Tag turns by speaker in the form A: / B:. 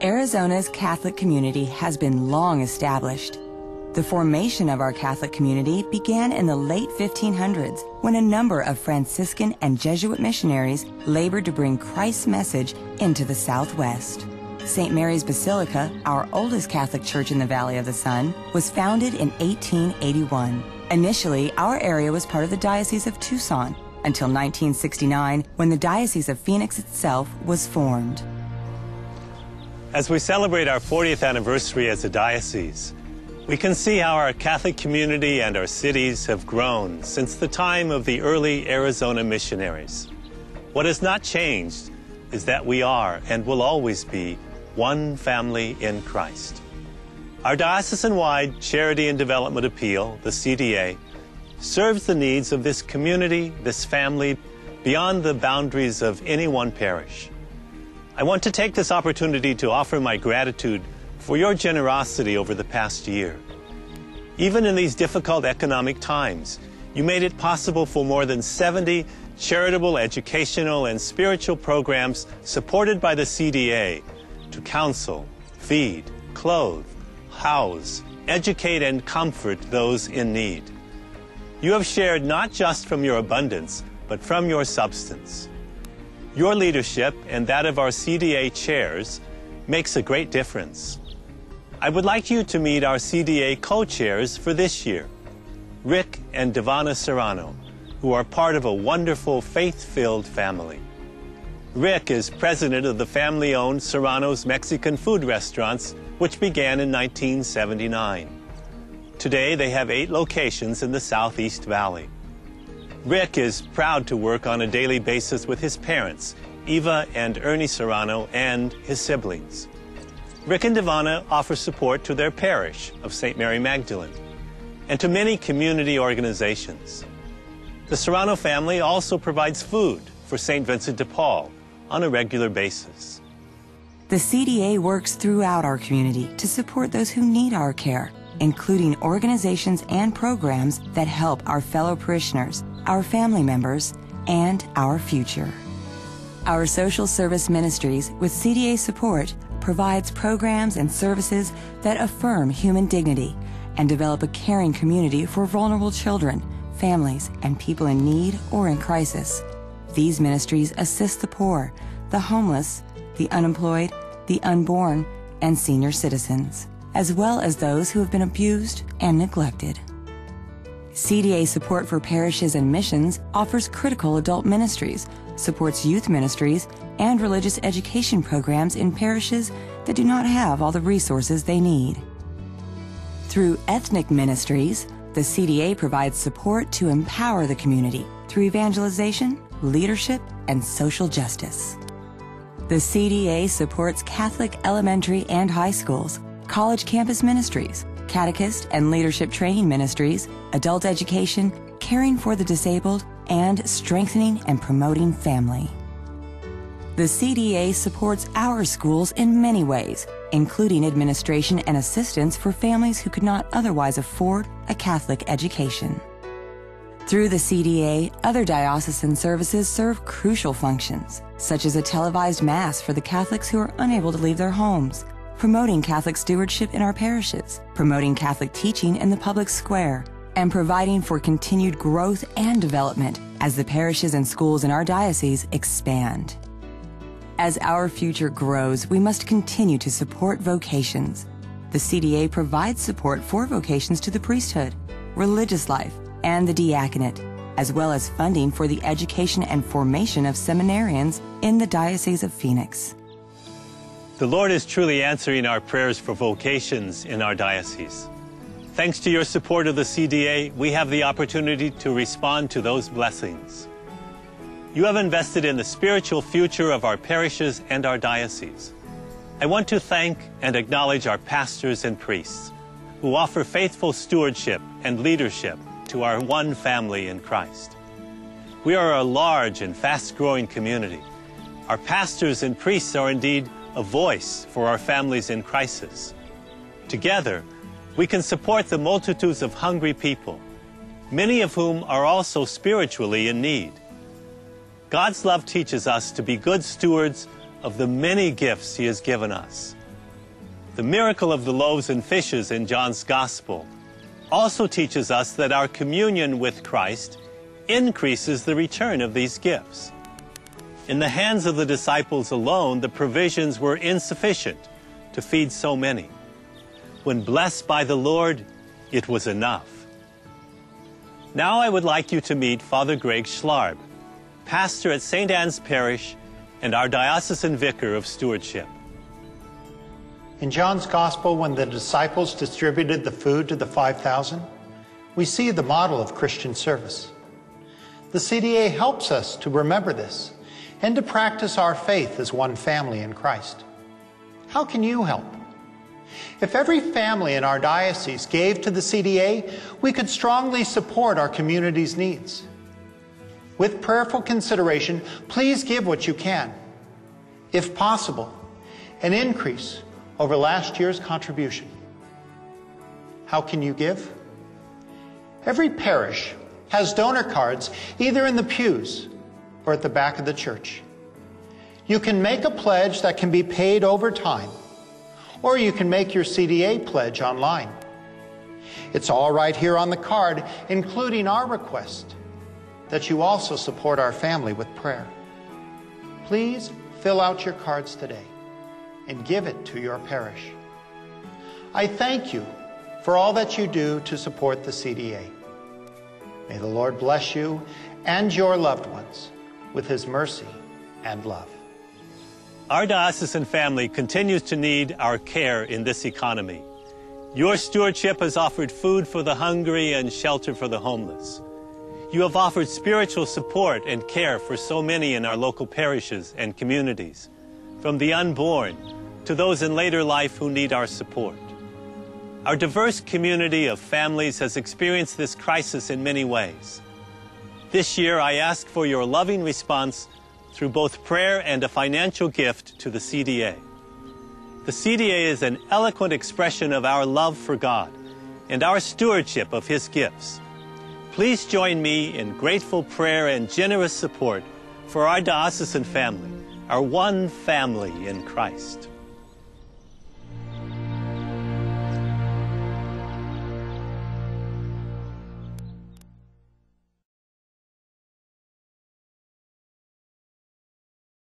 A: Arizona's Catholic community has been long established. The formation of our Catholic community began in the late 1500s when a number of Franciscan and Jesuit missionaries labored to bring Christ's message into the Southwest. St. Mary's Basilica, our oldest Catholic church in the Valley of the Sun, was founded in 1881. Initially, our area was part of the Diocese of Tucson until 1969, when the Diocese of Phoenix itself was formed.
B: As we celebrate our 40th anniversary as a diocese, we can see how our Catholic community and our cities have grown since the time of the early Arizona missionaries. What has not changed is that we are and will always be one family in Christ. Our diocesan-wide Charity and Development Appeal, the CDA, serves the needs of this community, this family, beyond the boundaries of any one parish. I want to take this opportunity to offer my gratitude for your generosity over the past year. Even in these difficult economic times, you made it possible for more than 70 charitable, educational, and spiritual programs supported by the CDA to counsel, feed, clothe, house, educate, and comfort those in need. You have shared not just from your abundance, but from your substance. Your leadership and that of our CDA chairs makes a great difference. I would like you to meet our CDA co-chairs for this year, Rick and Devana Serrano, who are part of a wonderful faith-filled family. Rick is president of the family-owned Serrano's Mexican food restaurants, which began in 1979. Today, they have 8 locations in the Southeast Valley. Rick is proud to work on a daily basis with his parents, Eva and Ernie Serrano, and his siblings. Rick and Devana offer support to their parish of St. Mary Magdalene and to many community organizations. The Serrano family also provides food for St. Vincent de Paul on a regular basis.
A: The CDA works throughout our community to support those who need our care, including organizations and programs that help our fellow parishioners, our family members, and our future. Our social service ministries with CDA support provides programs and services that affirm human dignity and develop a caring community for vulnerable children, families, and people in need or in crisis. These ministries assist the poor, the homeless, the unemployed, the unborn, and senior citizens, as well as those who have been abused and neglected. CDA support for parishes and missions offers critical adult ministries, supports youth ministries, and religious education programs in parishes that do not have all the resources they need. Through ethnic ministries, the CDA provides support to empower the community through evangelization, leadership, and social justice. The CDA supports Catholic elementary and high schools, college campus ministries, catechist and leadership training ministries, adult education, caring for the disabled, and strengthening and promoting family. The CDA supports our schools in many ways, including administration and assistance for families who could not otherwise afford a Catholic education. Through the CDA, other diocesan services serve crucial functions, such as a televised Mass for the Catholics who are unable to leave their homes, promoting Catholic stewardship in our parishes, promoting Catholic teaching in the public square, and providing for continued growth and development as the parishes and schools in our diocese expand. As our future grows, we must continue to support vocations. The CDA provides support for vocations to the priesthood, religious life, and the diaconate, as well as funding for the education and formation of seminarians in the Diocese of Phoenix.
B: The Lord is truly answering our prayers for vocations in our diocese. Thanks to your support of the CDA, we have the opportunity to respond to those blessings. You have invested in the spiritual future of our parishes and our diocese. I want to thank and acknowledge our pastors and priests who offer faithful stewardship and leadership to our one family in Christ. We are a large and fast-growing community. Our pastors and priests are indeed a voice for our families in crisis. Together, we can support the multitudes of hungry people, many of whom are also spiritually in need. God's love teaches us to be good stewards of the many gifts He has given us. The miracle of the loaves and fishes in John's Gospel also teaches us that our communion with Christ increases the return of these gifts. In the hands of the disciples alone, the provisions were insufficient to feed so many. When blessed by the Lord, it was enough. Now I would like you to meet Father Greg Schlarb, pastor at St. Anne's Parish and our diocesan vicar of stewardship.
C: In John's Gospel, when the disciples distributed the food to the 5,000, we see the model of Christian service. The CDA helps us to remember this and to practice our faith as one family in Christ. How can you help? If every family in our diocese gave to the CDA, we could strongly support our community's needs. With prayerful consideration, please give what you can. If possible, an increase over last year's contribution. How can you give? Every parish has donor cards either in the pews or at the back of the church. You can make a pledge that can be paid over time, or you can make your CDA pledge online. It's all right here on the card, including our request that you also support our family with prayer. Please fill out your cards today and give it to your parish. I thank you for all that you do to support the CDA. May the Lord bless you and your loved ones with His mercy and love.
B: Our diocesan family continues to need our care in this economy. Your stewardship has offered food for the hungry and shelter for the homeless. You have offered spiritual support and care for so many in our local parishes and communities, from the unborn to those in later life who need our support. Our diverse community of families has experienced this crisis in many ways. This year, I ask for your loving response through both prayer and a financial gift to the CDA. The CDA is an eloquent expression of our love for God and our stewardship of His gifts. Please join me in grateful prayer and generous support for our diocesan family, our one family in Christ.